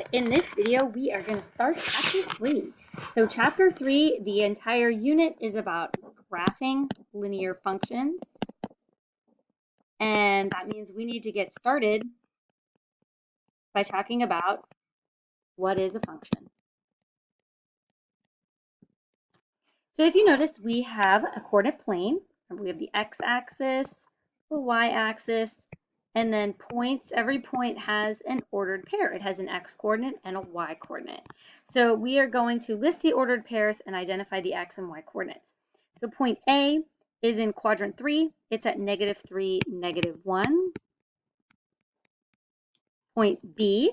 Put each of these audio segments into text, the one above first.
And in this video, we are going to start chapter 3. So chapter 3, the entire unit is about graphing linear functions. And that means we need to get started by talking about what is a function. So if you notice, we have a coordinate plane. We have the x-axis, the y-axis, and then points. Every point has an ordered pair. It has an x-coordinate and a y-coordinate. So we are going to list the ordered pairs and identify the x and y coordinates. So point A is in quadrant 3. It's at -3, -1. Point B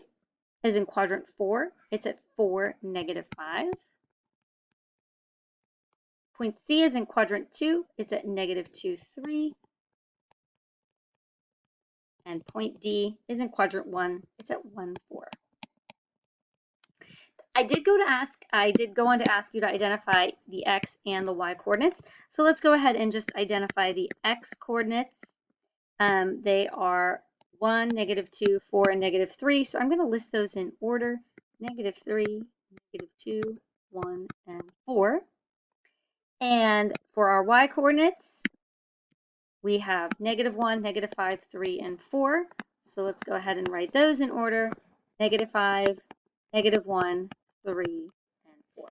is in quadrant 4. It's at 4, -5. Point C is in quadrant 2. It's at -2, 3. And point D is in quadrant 1. It's at 1, 4. I did go on to ask you to identify the x and the y coordinates. So let's go ahead and just identify the x coordinates. They are 1, -2, 4, and -3. So I'm going to list those in order: -3, -2, 1, and 4. And for our y coordinates, we have -1, -5, 3, and 4. So let's go ahead and write those in order: -5, -1, 3, and 4.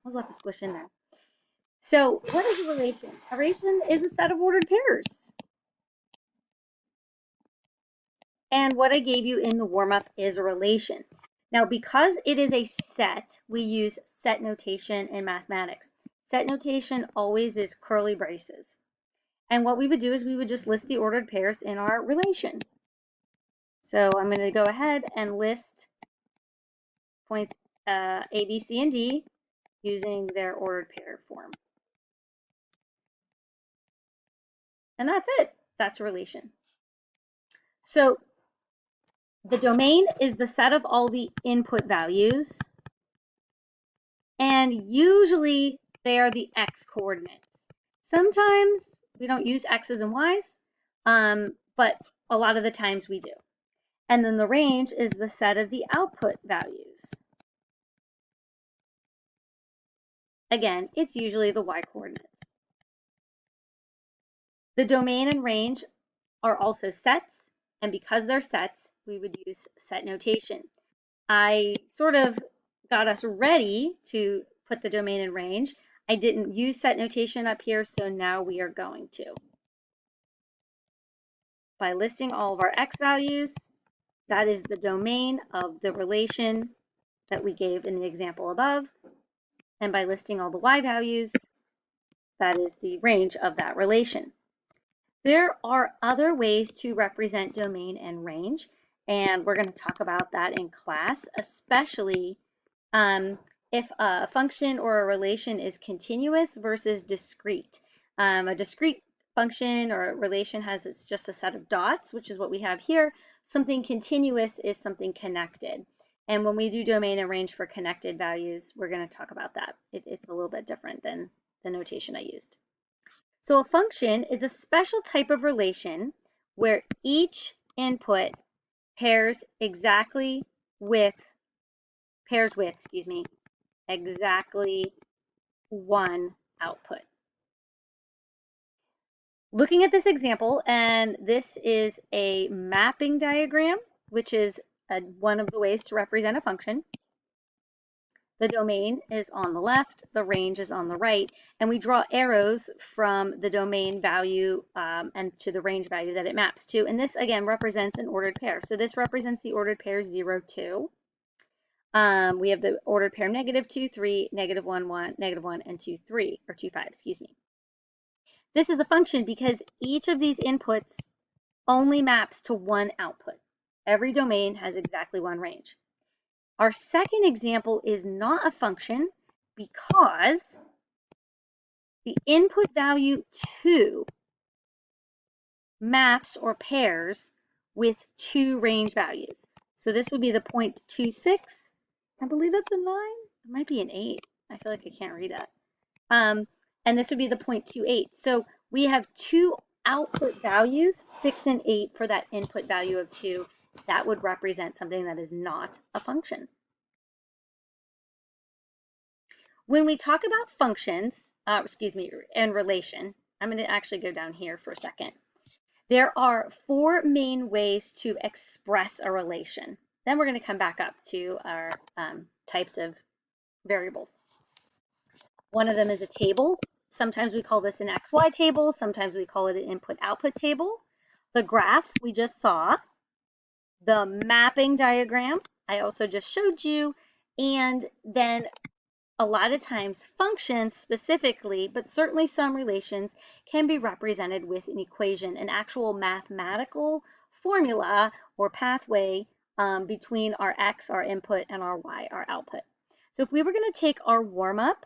There's a lot to squish in there. So what is a relation? A relation is a set of ordered pairs. And what I gave you in the warm-up is a relation. Now, because it is a set, we use set notation in mathematics. Set notation always is curly braces. And what we would do is we would just list the ordered pairs in our relation. So I'm going to go ahead and list points A, B, C, and D using their ordered pair form. And that's it. That's a relation. So the domain is the set of all the input values. And usually they are the x coordinates. Sometimes we don't use x's and y's, but a lot of the times we do. And then the range is the set of the output values. Again, it's usually the y coordinates. The domain and range are also sets, and because they're sets, we would use set notation. I sort of got us ready to put the domain and range. I didn't use set notation up here, so now we are going to. By listing all of our x values, that is the domain of the relation that we gave in the example above. And by listing all the y values, that is the range of that relation. There are other ways to represent domain and range, and we're going to talk about that in class, especially if a function or a relation is continuous versus discrete. A discrete function or a relation has just a set of dots, which is what we have here. Something continuous is something connected. And when we do domain and range for connected values, we're going to talk about that. It's a little bit different than the notation I used. So a function is a special type of relation where each input pairs with exactly one output. Looking at this example, and this is a mapping diagram, which is one of the ways to represent a function. The domain is on the left, the range is on the right, and we draw arrows from the domain value and to the range value that it maps to. And this, again, represents an ordered pair. So this represents the ordered pair 0, 2. We have the ordered pair -2, 3, -1, 1, -1, and 2, 3, or 2, 5, excuse me. This is a function because each of these inputs only maps to one output. Every domain has exactly one range. Our second example is not a function because the input value 2 maps or pairs with two range values. So this would be the 0.26. I believe that's a 9. It might be an 8. I feel like I can't read that. And this would be the 0.28. So we have two output values, 6 and 8, for that input value of 2. That would represent something that is not a function. When we talk about functions, and relation, I'm going to actually go down here for a second. There are four main ways to express a relation. Then we're going to come back up to our types of variables. One of them is a table. Sometimes we call this an XY table. Sometimes we call it an input-output table. The graph we just saw. The mapping diagram I also just showed you. And then a lot of times functions specifically, but certainly some relations, can be represented with an equation, an actual mathematical formula or pathway between our X, our input, and our Y, our output. So if we were going to take our warm-up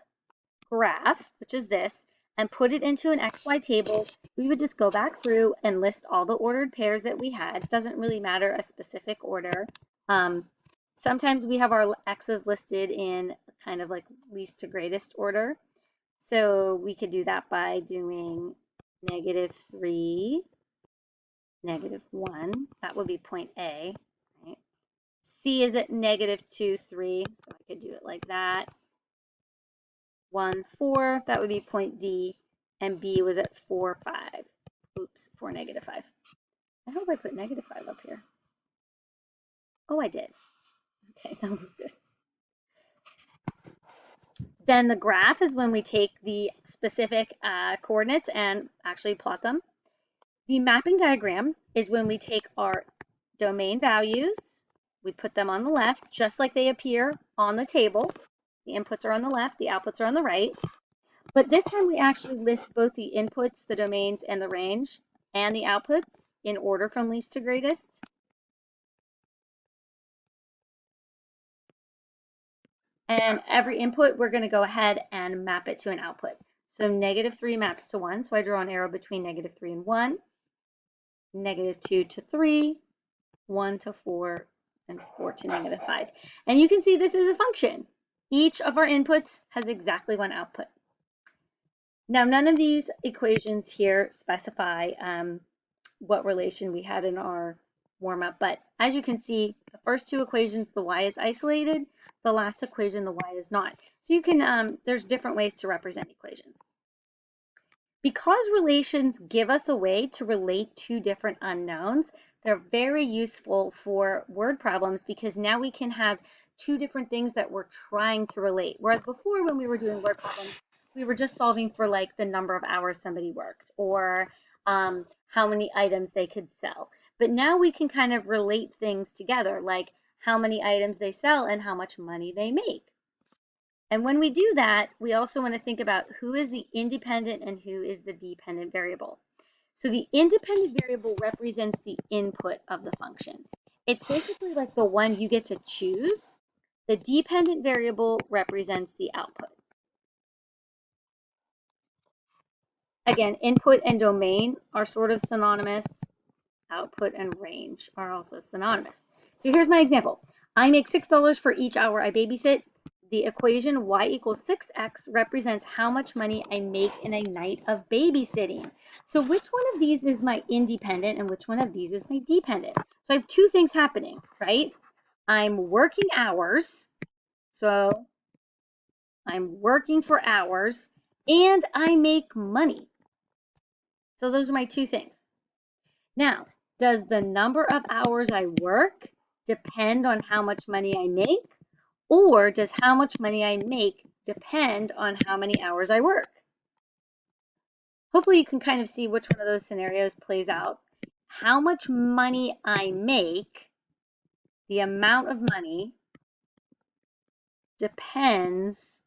graph, which is this, and put it into an XY table, we would just go back through and list all the ordered pairs that we had. It doesn't really matter a specific order. Sometimes we have our X's listed in kind of like least to greatest order. So we could do that by doing -3, -1. That would be point A. Right? C is at -2, 3. So I could do it like that. 1, 4. That would be point D. And B was at 4, 5. Oops, 4, -5. I hope I put -5 up here. Oh, I did. Okay, that was good. Then the graph is when we take the specific coordinates and actually plot them. The mapping diagram is when we take our domain values, we put them on the left, just like they appear on the table. The inputs are on the left, the outputs are on the right. But this time we actually list both the inputs, the domains, and the range, and the outputs in order from least to greatest. And every input, we're going to go ahead and map it to an output. So -3 maps to 1. So I draw an arrow between -3 and 1. -2 to 3. 1 to 4. And 4 to -5. And you can see this is a function. Each of our inputs has exactly one output. Now, none of these equations here specify what relation we had in our warm-up, but as you can see, the first two equations, the y is isolated. The last equation, the y is not. So you can, there's different ways to represent equations. Because relations give us a way to relate two different unknowns, they're very useful for word problems because now we can have two different things that we're trying to relate. Whereas before, when we were doing word problems, we were just solving for like the number of hours somebody worked or how many items they could sell. But now we can kind of relate things together, like how many items they sell and how much money they make. And when we do that, we also want to think about who is the independent and who is the dependent variable. So the independent variable represents the input of the function. It's basically like the one you get to choose. The dependent variable represents the output. Again, input and domain are sort of synonymous. Output and range are also synonymous. So here's my example. I make $6 for each hour I babysit. The equation y equals 6x represents how much money I make in a night of babysitting. So which one of these is my independent and which one of these is my dependent? So I have two things happening, right? I'm working hours. So I'm working for hours and I make money. So those are my two things. Now, does the number of hours I work depend on how much money I make? Or does how much money I make depend on how many hours I work? Hopefully you can kind of see which one of those scenarios plays out. How much money I make, the amount of money, depends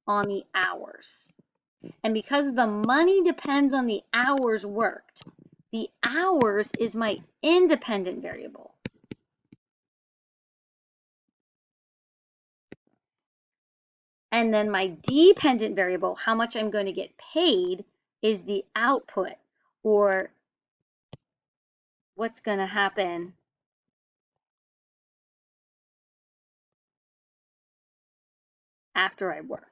on the hours. And because the money depends on the hours worked, the hours is my independent variable. And then my dependent variable, how much I'm going to get paid, is the output, or what's going to happen after I work.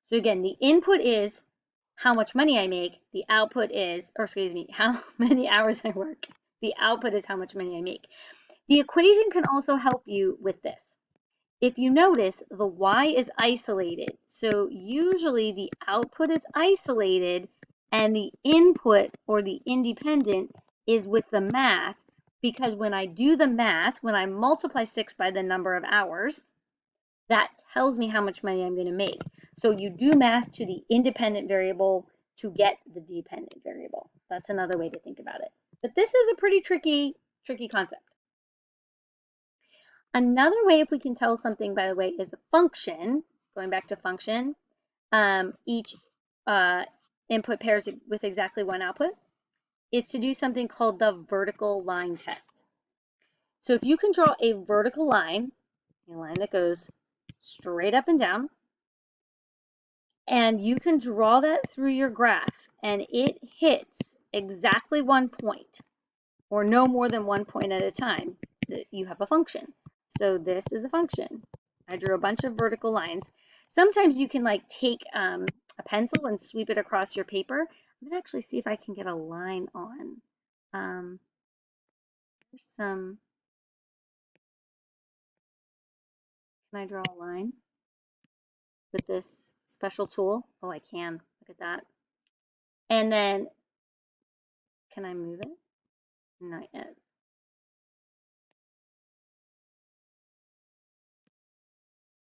So again, the input is how much money I make. The output is, or excuse me, how many hours I work. The output is how much money I make. The equation can also help you with this. If you notice, the y is isolated. So usually the output is isolated and the input or the independent is with the math, because when I do the math, when I multiply 6 by the number of hours, that tells me how much money I'm going to make. So you do math to the independent variable to get the dependent variable. That's another way to think about it. But this is a pretty tricky concept. Another way, if we can tell something, by the way, is a function. Going back to function, each input pairs with exactly one output, is to do something called the vertical line test. So if you can draw a vertical line, a line that goes straight up and down, and you can draw that through your graph, and it hits exactly 1 point, or no more than 1 point at a time, you have a function. So this is a function. I drew a bunch of vertical lines. Sometimes you can like take a pencil and sweep it across your paper. I'm gonna actually see if I can get a line on. There's some. Can I draw a line with this special tool? Oh, I can. Look at that. And then, can I move it? Not yet.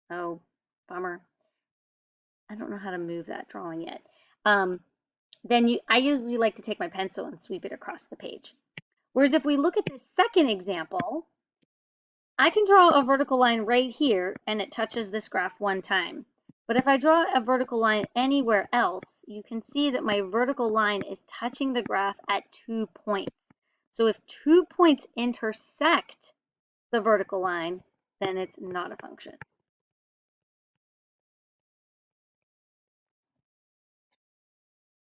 Oh, bummer. I don't know how to move that drawing yet. Then I usually like to take my pencil and sweep it across the page. Whereas if we look at this second example, I can draw a vertical line right here and it touches this graph 1 time. But if I draw a vertical line anywhere else, you can see that my vertical line is touching the graph at 2 points. So if 2 points intersect the vertical line, then it's not a function.